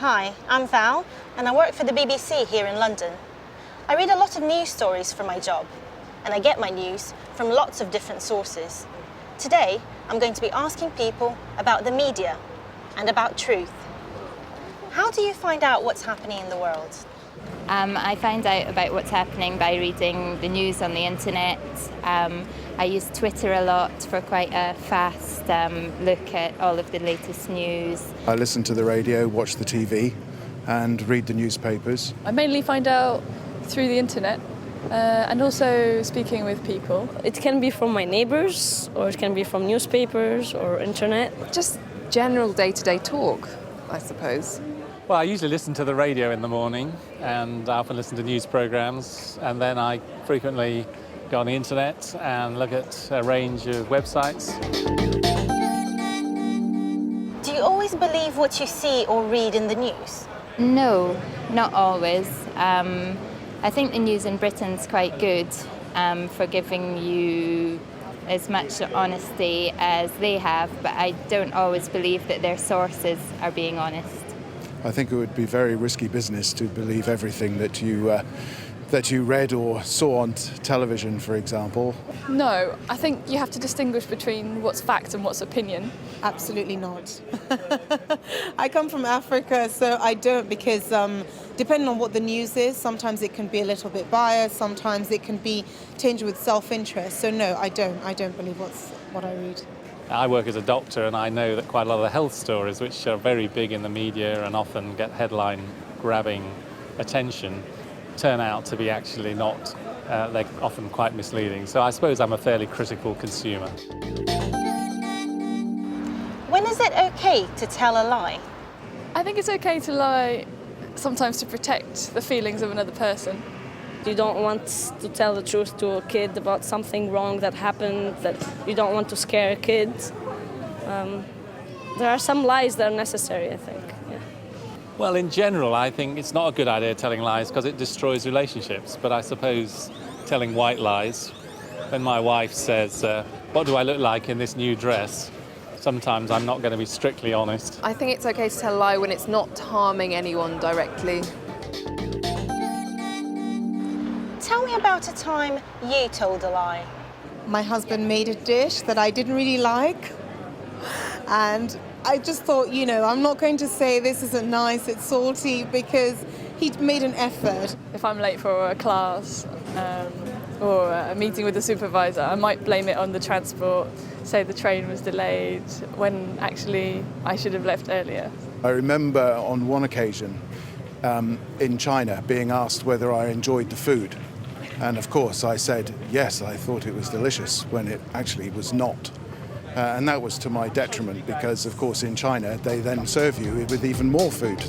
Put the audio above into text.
Hi, I'm Val and I work for the BBC here in London. I read a lot of news stories for my job and I get my news from lots of different sources. Today, I'm going to be asking people about the media and about truth. How do you find out what's happening in the world? I find out about what's happening by reading the news on the internet. I use Twitter a lot for quite a fast look at all of the latest news. I listen to the radio, watch the TV and read the newspapers. I mainly find out through the internet and also speaking with people. It can be from my neighbours or it can be from newspapers or internet. Just general day-to-day talk, I suppose. Well, I usually listen to the radio in the morning and I often listen to news programmes, and then I frequently go on the internet and look at a range of websites. Do you always believe what you see or read in the news? No, not always. I think the news in Britain's quite good for giving you as much honesty as they have, but I don't always believe that their sources are being honest. I think it would be very risky business to believe everything that you read or saw on television, for example. No, I think you have to distinguish between what's fact and what's opinion. Absolutely not. I come from Africa, so I don't, because depending on what the news is, sometimes it can be a little bit biased, sometimes it can be tinged with self-interest. So no, I don't believe what I read. I work as a doctor and I know that quite a lot of the health stories, which are very big in the media and often get headline-grabbing attention, turn out to be actually not. They're often quite misleading. So I suppose I'm a fairly critical consumer. When is it okay to tell a lie? I think it's okay to lie sometimes to protect the feelings of another person. You don't want to tell the truth to a kid about something wrong that happened, that you don't want to scare a kid. There are some lies that are necessary, I think. Yeah. Well, in general, I think it's not a good idea telling lies because it destroys relationships. But I suppose telling white lies, when my wife says, what do I look like in this new dress? Sometimes I'm not going to be strictly honest. I think it's okay to tell a lie when it's not harming anyone directly. Tell me about a time you told a lie. My husband made a dish that I didn't really like, and I just thought, I'm not going to say this isn't nice, it's salty, because he'd made an effort. If I'm late for a class or a meeting with the supervisor, I might blame it on the transport, say the train was delayed, when actually I should have left earlier. I remember on one occasion in China being asked whether I enjoyed the food. And of course I said, yes, I thought it was delicious, when it actually was not. And that was to my detriment because, of course, in China they then serve you with even more food.